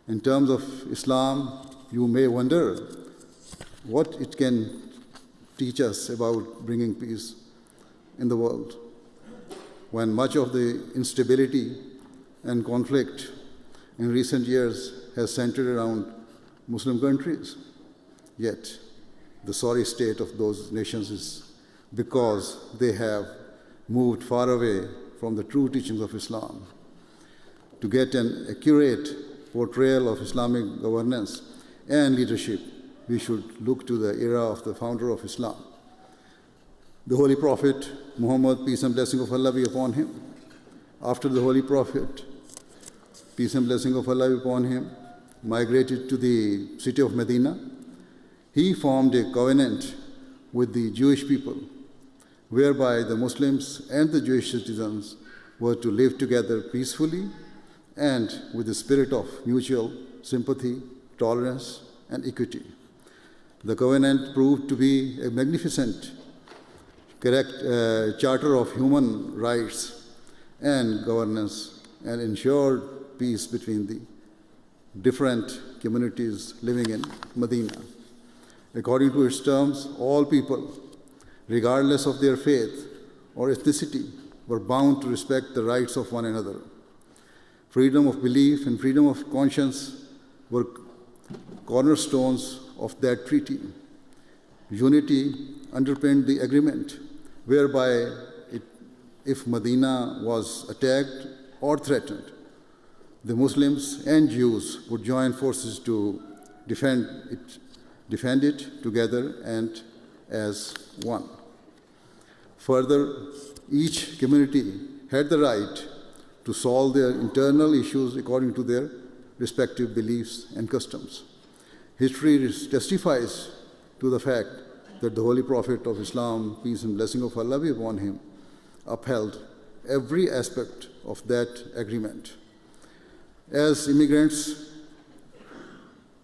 In terms of Islam, you may wonder what it can teach us about bringing peace in the world, when much of the instability and conflict in recent years has centered around Muslim countries. Yet, the sorry state of those nations is because they have moved far away from the true teachings of Islam. To get an accurate portrayal of Islamic governance and leadership, we should look to the era of the founder of Islam, the Holy Prophet Muhammad, peace and blessing of Allah be upon him. After the Holy Prophet, peace and blessing of Allah be upon him, migrated to the city of Medina, he formed a covenant with the Jewish people, whereby the Muslims and the Jewish citizens were to live together peacefully and with the spirit of mutual sympathy, tolerance, and equity. The covenant proved to be a magnificent charter of human rights and governance, and ensured peace between the different communities living in Medina. According to its terms, all people, regardless of their faith or ethnicity, were bound to respect the rights of one another. Freedom of belief and freedom of conscience were cornerstones of that treaty. Unity underpinned the agreement, whereby if Medina was attacked or threatened, the Muslims and Jews would join forces to defend it together and as one. Further, each community had the right to solve their internal issues according to their respective beliefs and customs. History testifies to the fact that the Holy Prophet of Islam, peace and blessing of Allah be upon him, upheld every aspect of that agreement. As immigrants,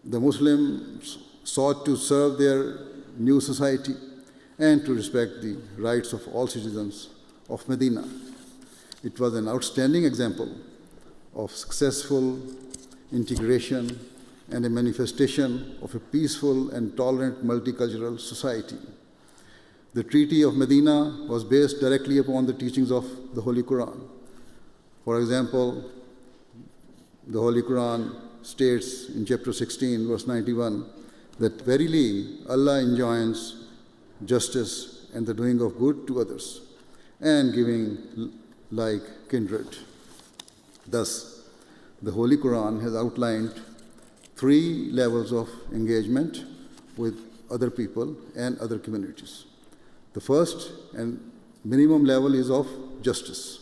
the Muslims sought to serve their new society and to respect the rights of all citizens of Medina. It was an outstanding example of successful integration and a manifestation of a peaceful and tolerant multicultural society. The Treaty of Medina was based directly upon the teachings of the Holy Quran. For example, the Holy Quran states in chapter 16, verse 91, that verily Allah enjoins justice and the doing of good to others, and giving like kindred. Thus, the Holy Quran has outlined 3 levels of engagement with other people and other communities. The first and minimum level is of justice,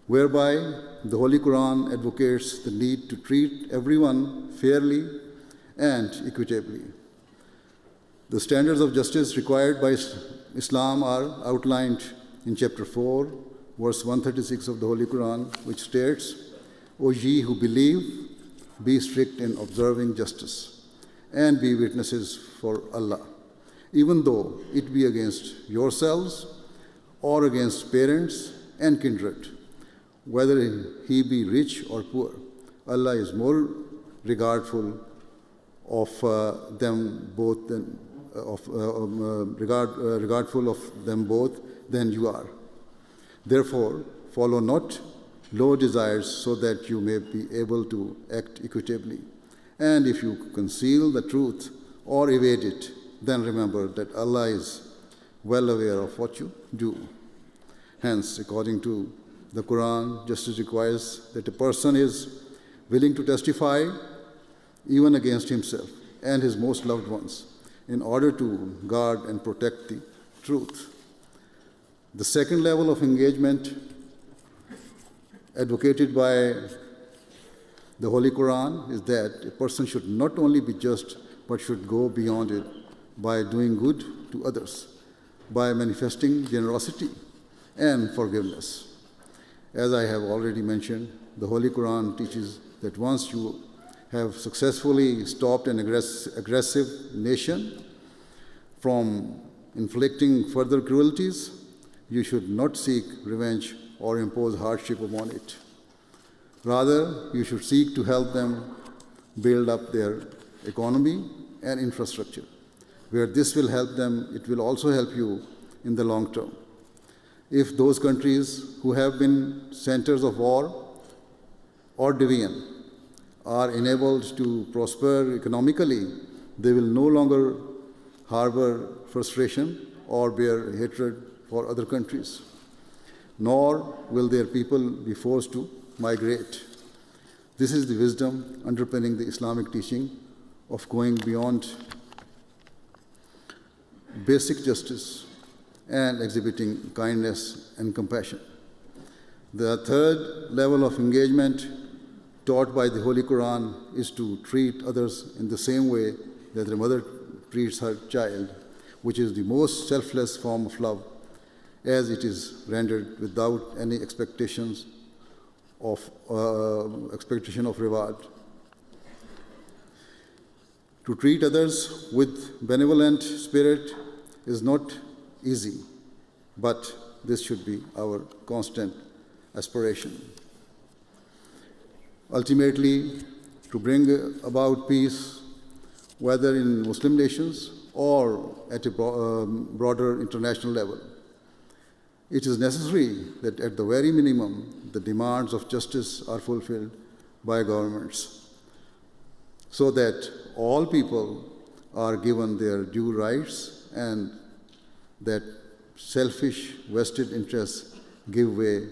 whereby the Holy Quran advocates the need to treat everyone fairly and equitably. The standards of justice required by Islam are outlined in chapter 4, verse 136 of the Holy Quran, which states, "O ye who believe, be strict in observing justice, and be witnesses for Allah, even though it be against yourselves or against parents and kindred, whether he be rich or poor. Allah is more regardful of them both than you are. Therefore, follow not low desires so that you may be able to act equitably. And if you conceal the truth or evade it, then remember that Allah is well aware of what you do." Hence, according to the Quran, justice requires that a person is willing to testify even against himself and his most loved ones in order to guard and protect the truth. The second level of engagement advocated by the Holy Quran is that a person should not only be just, but should go beyond it by doing good to others, by manifesting generosity and forgiveness. As I have already mentioned, the Holy Quran teaches that once you have successfully stopped an aggressive nation from inflicting further cruelties, you should not seek revenge or impose hardship upon it. Rather, you should seek to help them build up their economy and infrastructure. Where this will help them, it will also help you in the long term. If those countries who have been centers of war or division are enabled to prosper economically, they will no longer harbor frustration or bear hatred for other countries, nor will their people be forced to migrate. This is the wisdom underpinning the Islamic teaching of going beyond basic justice and exhibiting kindness and compassion. The third level of engagement taught by the Holy Quran is to treat others in the same way that a mother treats her child, which is the most selfless form of love, as it is rendered without any expectation of reward. To treat others with benevolent spirit is not easy, but this should be our constant aspiration. Ultimately, to bring about peace, whether in Muslim nations or at a broader international level, it is necessary that at the very minimum, the demands of justice are fulfilled by governments, so that all people are given their due rights and that selfish vested interests give way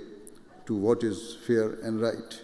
to what is fair and right.